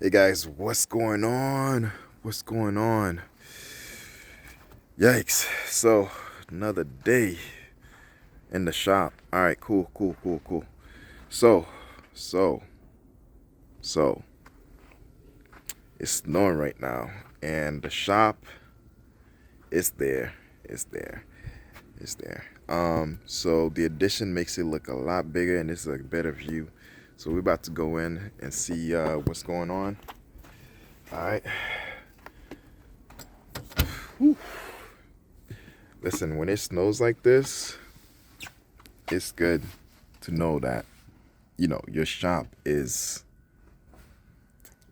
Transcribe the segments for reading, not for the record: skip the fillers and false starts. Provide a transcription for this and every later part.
Hey guys, what's going on? What's going on? Yikes. So, another day in the shop. All right, cool. So, so, so, it's snowing right now, and the shop is there. It's there. It's there. So the addition makes it look a lot bigger, and this is a better view. So we're about to go in and see what's going on. All right. Whew. Listen, when it snows like this, it's good to know that your shop is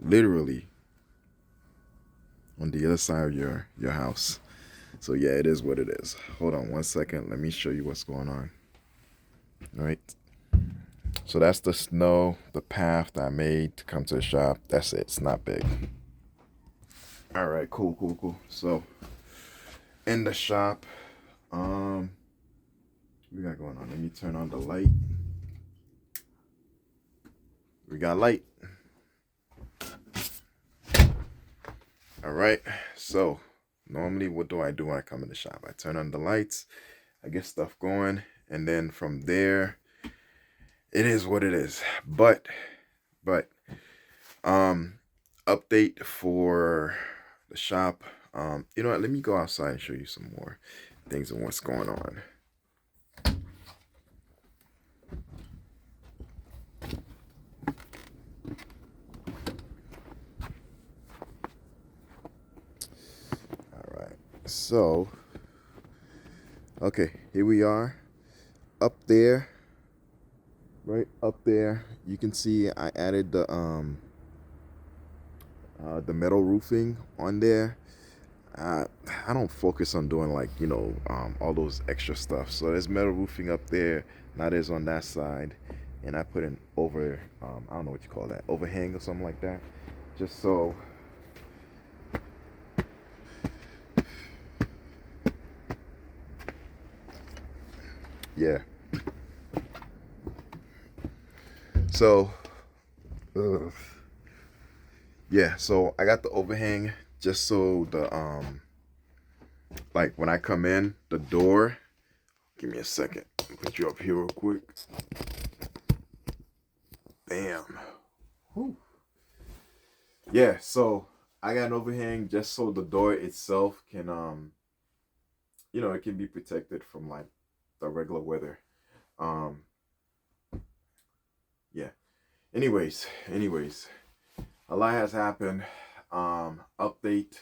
literally on the other side of your house. So yeah, it is what it is. Hold on 1 second. Let me show you what's going on. All right. So that's the snow, the path that I made to come to the shop. That's it. It's not big. All right. Cool. So in the shop, um, we got going on. Let me turn on the light. We got light. All right. So normally, what do I do when I come in the shop? I turn on the lights. I get stuff going, and then from there, it is what it is. But um, update for the shop. You know what? Let me go outside and show you some more things and what's going on. All right. So, okay, here we are up there. Right up there, you can see I added the metal roofing on there. I I don't focus on doing like all those extra stuff. So there's metal roofing up there. Now there's on that side, and I put an I don't know what you call that, overhang or something like that, just so yeah. So ugh. Yeah, so I got the overhang just so the like when I come in the door. Give me a second. Put you up here real quick. Bam. Whew. Yeah, so I got an overhang just so the door itself can it can be protected from like the regular weather. Um yeah. Anyways, a lot has happened. Update.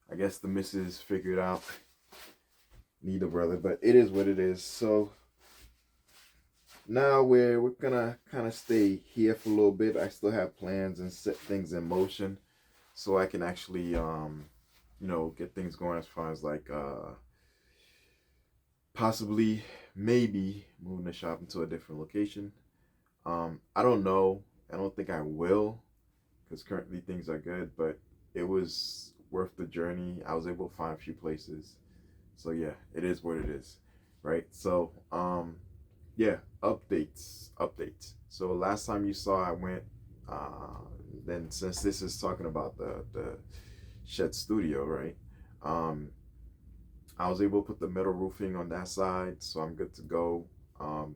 I guess the missus figured out need a brother, but it is what it is. So now we're gonna kind of stay here for a little bit. I still have plans and set things in motion so I can actually get things going as far as like possibly maybe moving the shop into a different location. I don't know. I don't think I will because currently things are good, but it was worth the journey. I was able to find a few places. So yeah, it is what it is. Right? So yeah, updates. So last time you saw I went then since this is talking about the shed studio, right? Um I was able to put the metal roofing on that side, so I'm good to go.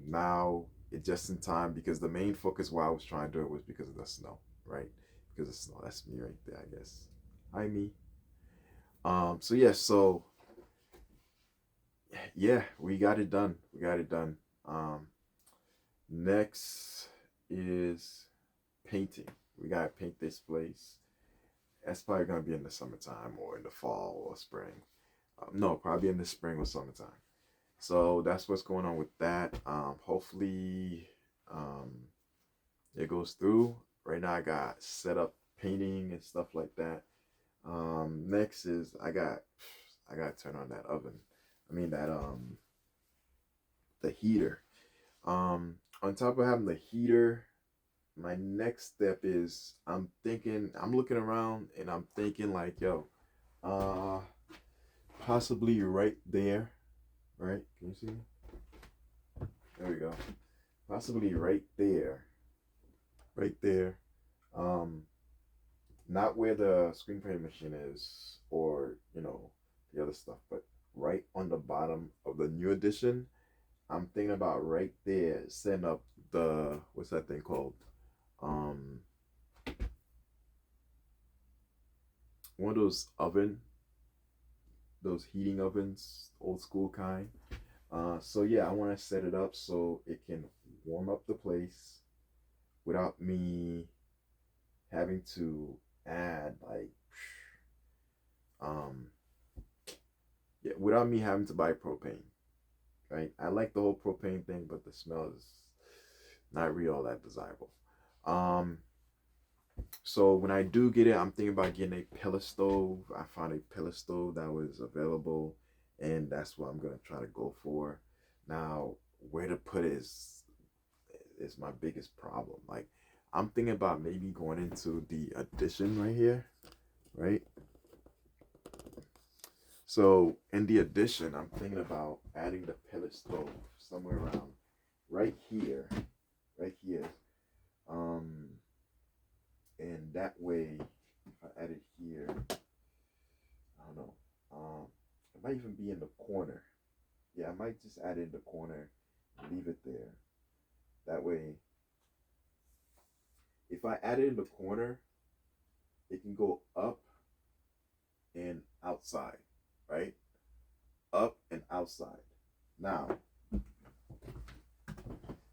Now it just in time because the main focus why I was trying to do it was because of the snow, right? Because of snow. That's me right there, I guess. Hi me. So yeah, so yeah, we got it done. We got it done. Next is painting. We gotta paint this place. That's probably gonna be in the summertime or in the fall or spring. No, probably in the spring or summertime. So that's what's going on with that. Hopefully, um, it goes through. Right now, I got set up painting and stuff like that. Next is I got to turn on that oven. I mean that the heater. On top of having the heater, my next step is I'm looking around and I'm thinking like, yo, uh, possibly right there, right? Can you see? There we go. Possibly right there, right there. Um, not where the screen printing machine is, or the other stuff, but right on the bottom of the new edition. I'm thinking about right there setting up the, what's that thing called? Um, one of those those heating ovens, old school kind. So yeah, I want to set it up so it can warm up the place without me having to add like, um, yeah, without me having to buy propane. Right? I like the whole propane thing, but the smell is not really all that desirable. Um, so when I do get it, I'm thinking about getting a pellet stove. I found a pellet stove that was available, and that's what I'm gonna try to go for. Now, where to put it is my biggest problem. Like, I'm thinking about maybe going into the addition right here, right? So in the addition, I'm thinking about adding the pellet stove somewhere around right here, right here. Um, and that way, if I add it here, I don't know. It might even be in the corner. Yeah, I might just add it in the corner and leave it there. That way, if I add it in the corner, it can go up and outside, right? Up and outside. Now,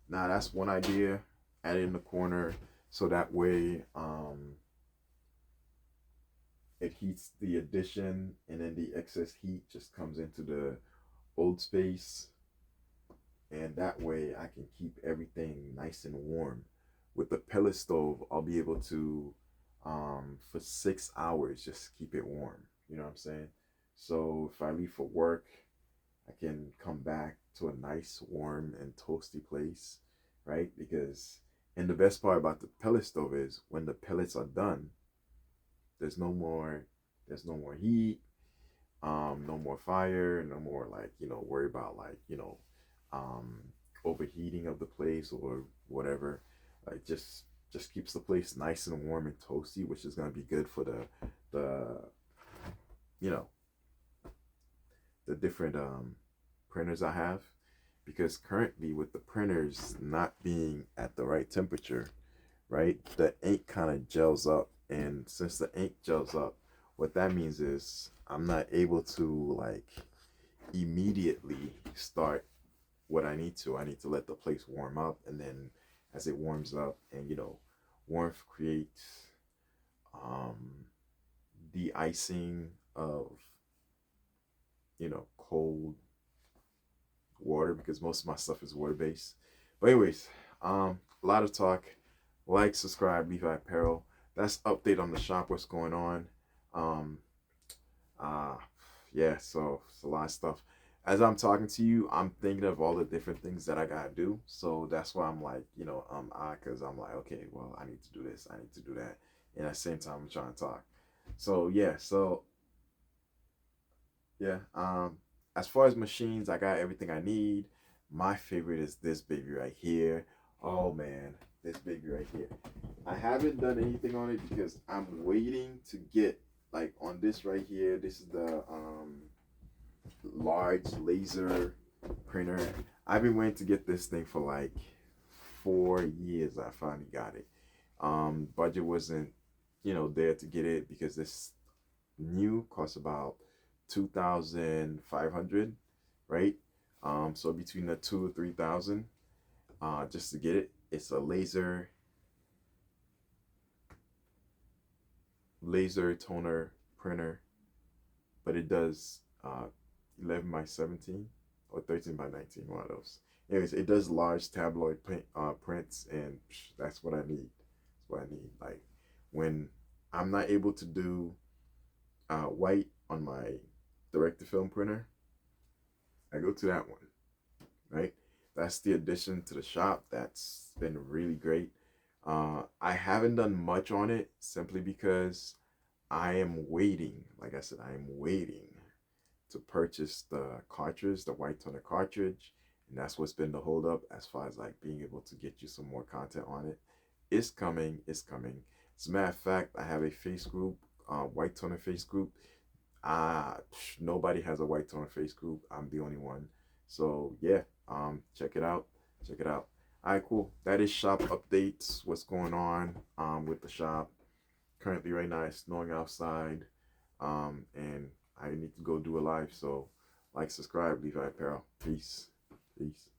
that's one idea. Add it in the corner so that way it heats the addition, and then the excess heat just comes into the old space, and that way I can keep everything nice and warm. With the pellet stove, I'll be able to for 6 hours just keep it warm. You know what I'm saying? So if I leave for work, I can come back to a nice, warm, and toasty place, right? Because, and the best part about the pellet stove is when the pellets are done, there's no more, heat, no more fire, no more like worry about like um, overheating of the place or whatever. Like just keeps the place nice and warm and toasty, which is gonna be good for the you know the different printers I have, because currently with the printers not being at the right temperature, right, the ink kind of gels up, and since the ink gels up, what that means is I'm not able to like immediately start what I need to. I need to let the place warm up, and then as it warms up, and warmth creates the icing of cold water, because most of my stuff is water based. But anyways, a lot of talk. Like, subscribe, Levi Apparel. That's update on the shop, what's going on. Um, uh, yeah, so it's a lot of stuff. As I'm talking to you, I'm thinking of all the different things that I gotta do. So that's why I'm like, because I'm like, okay, well, I need to do this, I need to do that, and at the same time, I'm trying to talk. So yeah, yeah. As far as machines, I got everything I need. My favorite is this baby right here. Oh man, this baby right here. I haven't done anything on it because I'm waiting to get like on this right here. This is the large laser printer. I've been waiting to get this thing for like 4 years. I finally got it. Budget wasn't, there to get it because this new costs about 2,500, right? So between the 2 or 3,000, just to get it. It's a laser toner printer, but it does 11 by 17 or 13 by 19, one of those. Anyways, it does large tabloid prints, and that's what I need. That's what I need. Like when I'm not able to do white on my direct to film printer, I go to that one, right? That's the addition to the shop. That's been really great. I haven't done much on it simply because I am waiting. Like I said, I am waiting to purchase the cartridge, the white toner cartridge, and that's what's been the hold up as far as like being able to get you some more content on it. It's coming. It's coming. As a matter of fact, I have a face group, white toner face group. Nobody has a white toner face group. I'm the only one. So yeah, check it out. Check it out. All right, cool. That is shop updates. What's going on with the shop? Currently, right now, it's snowing outside, and I need to go do a live. So, like, subscribe, Levi Apparel. Peace. Peace.